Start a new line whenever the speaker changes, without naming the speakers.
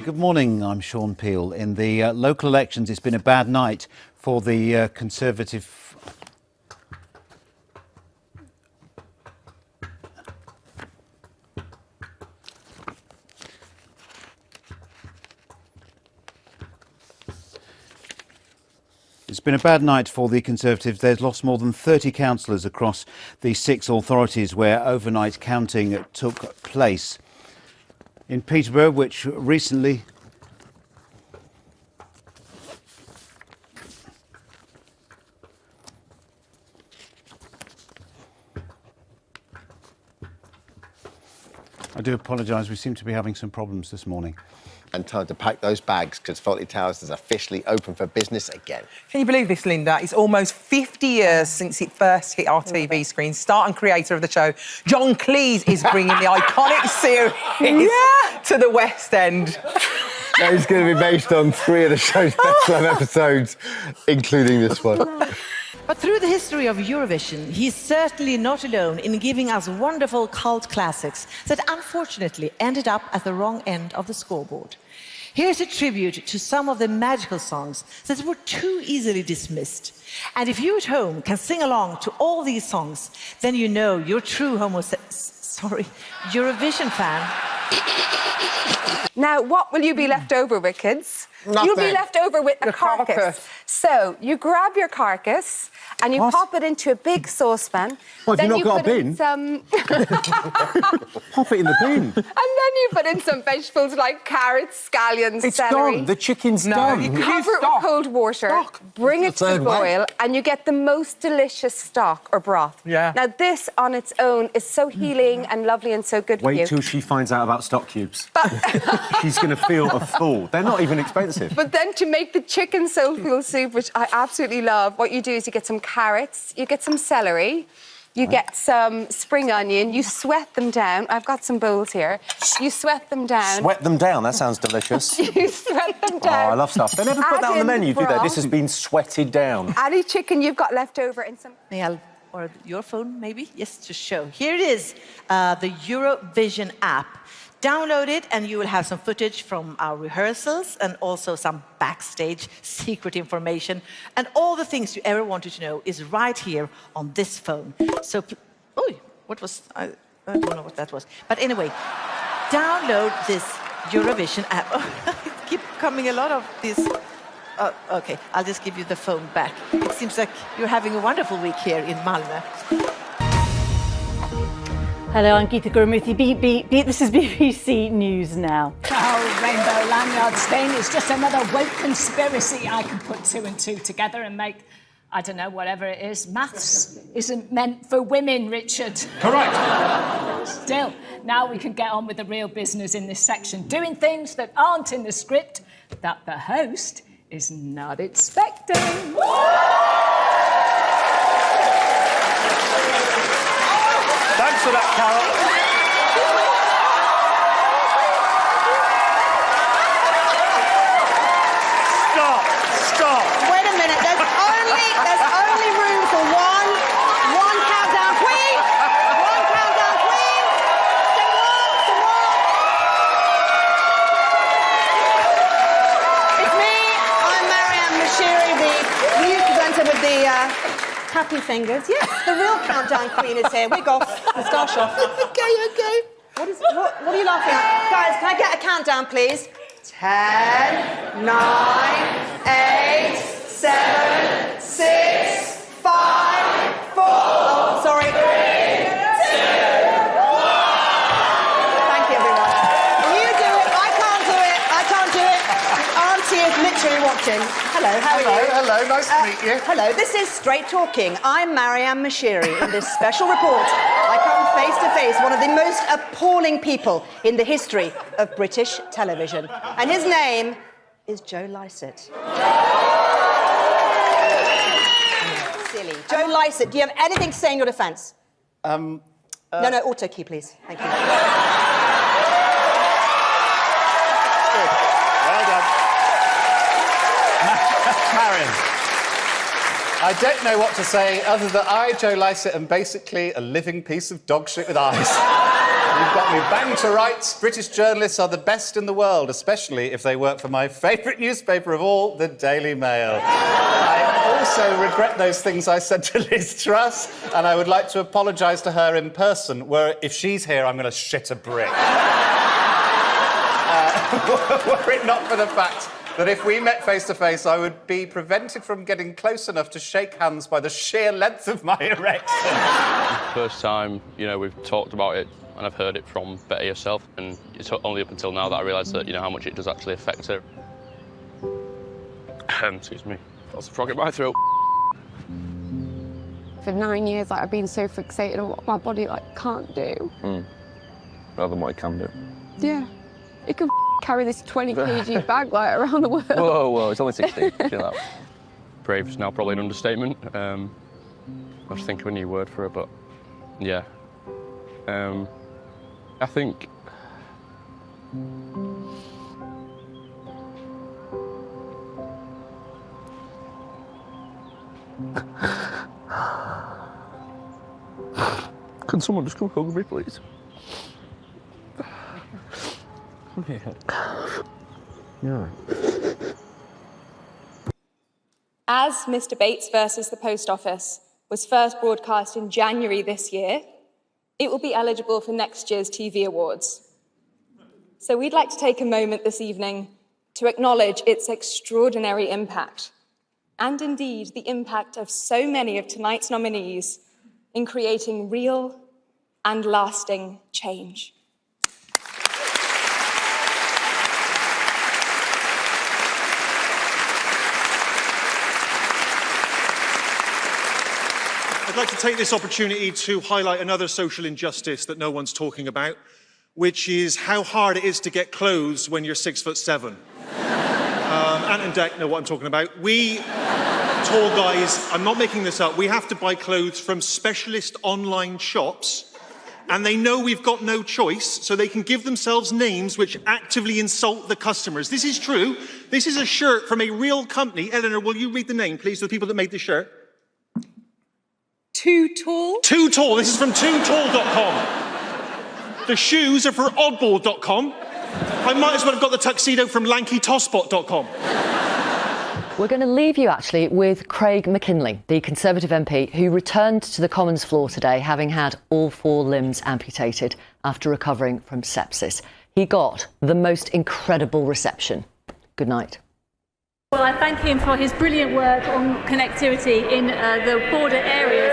Good morning, I'm Sean Peel. In the local elections, it's been a bad night for the Conservative... It's been a bad night for the Conservatives. They've lost more than 30 councillors across the 6 authorities where overnight counting took place. In Peterborough, which recently... I do apologise, we seem to be having some problems this morning.
And time to pack those bags, because Fawlty Towers is officially open for business again.
Can you believe this, Linda? It's almost 50 years since it first hit our TV screen. Star and creator of the show, John Cleese, is bringing the iconic series to the West End.
Now it's going to be based on 3 of the show's best-run episodes, including this one.
But through the history of Eurovision, he's certainly not alone in giving us wonderful cult classics that unfortunately ended up at the wrong end of the scoreboard. Here's a tribute to some of the magical songs that were too easily dismissed. And if you at home can sing along to all these songs, then you know you're a true Eurovision fan.
Now, what will you be left over with, kids?
Nothing.
You'll be left over with a carcass. So you grab your carcass and you pop it into a big saucepan.
What, have you not got a bin? Pop it in the bin.
And then you put in some vegetables like carrots, scallions, celery.
It's gone. The chicken's done.
You cover it with cold water, bring it to the boil, and you get the most delicious stock or broth.
Yeah.
Now, this on its own is so healing and lovely and so good for you.
Wait till she finds out about stock cubes. She's going to feel a fool. They're not even expensive.
But then to make the chicken soulful soup, which I absolutely love, what you do is you get some carrots, you get some celery, you get some spring onion, you sweat them down. I've got some bowls here. You sweat them down.
Sweat them down, that sounds delicious.
You sweat them
Oh,
down.
I love stuff. They never put that on the menu, do they? This has been sweated down.
Any chicken you've got left over and some...
May I borrow your phone, maybe? Yes, to show. Here it is, the Eurovision app. Download it and you will have some footage from our rehearsals and also some backstage secret information. And all the things you ever wanted to know is right here on this phone. So, what was... I don't know what that was. But anyway, download this Eurovision app. It keep coming a lot of these... OK, I'll just give you the phone back. It seems like you're having a wonderful week here in Malmö.
Hello, I'm Geeta Gurumurthy. This is BBC News Now.
Oh, Rainbow Lanyard Stain is just another woke conspiracy. I can put 2 and 2 together and make, I don't know, whatever it is. Maths isn't meant for women, Richard.
Correct.
Still, now we can get on with the real business in this section, doing things that aren't in the script that the host is not expecting.
Thanks for that, Carol. Stop.
Wait a minute, there's only room for one countdown queen. One countdown queen. Some more. It's me, I'm Maryam Mashiri, the news presenter with the happy fingers. Yes, the real countdown queen is here. Wig off, moustache off. Okay. What are you laughing at? Guys, can I get a countdown, please? 10, 9, 8, 7, 6, 5, 4. Oh, sorry. 3, 2, 1. Thank you, everyone. You do it. I can't do it. Auntie is literally watching. Hello, how are you?
Hello, nice to meet you.
Hello, this is Straight Talking. I'm Maryam Mashiri. In this special report, I come face to face one of the most appalling people in the history of British television. And his name is Joe Lycett. Silly. Joe Lycett, do you have anything to say in your defence? No, Autocue, please. Thank you.
Well done. Maryam, I don't know what to say other than I, Joe Lycett, am basically a living piece of dog shit with eyes. You've got me bang to rights. British journalists are the best in the world, especially if they work for my favourite newspaper of all, the Daily Mail. I also regret those things I said to Liz Truss, and I would like to apologise to her in person, where if she's here, I'm going to shit a brick. Were it not for the fact that if we met face-to-face, I would be prevented from getting close enough to shake hands by the sheer length of my erection.
First time, you know, we've talked about it and I've heard it from Betty herself, and it's only up until now that I realised that, you know, how much it does actually affect her. Excuse me. That's a frog in my throat.
For 9 years, like, I've been so fixated on what my body can't do.
Rather than what it can do.
Yeah. It can carry this 20 kg bag around the world.
Whoa, it's only 16. Brave is now probably an understatement. I have to think of a new word for it, but yeah. I think... Can someone just come hug me, please?
Yeah.
As Mr. Bates versus the Post Office was first broadcast in January this year, it will be eligible for next year's TV Awards. So we'd like to take a moment this evening to acknowledge its extraordinary impact, and indeed the impact of so many of tonight's nominees in creating real and lasting change.
I'd like to take this opportunity to highlight another social injustice that no one's talking about, which is how hard it is to get clothes when you're 6'7". Ant and Dec know what I'm talking about. We tall guys, I'm not making this up, we have to buy clothes from specialist online shops, and they know we've got no choice, so they can give themselves names which actively insult the customers. This is true. This is a shirt from a real company. Eleanor, will you read the name, please, of the people that made the shirt?
Too Tall?
Too Tall. This is from tootall.com. The shoes are for oddball.com. I might as well have got the tuxedo from lankytosspot.com.
We're going to leave you, actually, with Craig McKinley, the Conservative MP who returned to the Commons floor today having had all 4 limbs amputated after recovering from sepsis. He got the most incredible reception. Good night.
Well, I thank him for his brilliant work on connectivity in the border areas.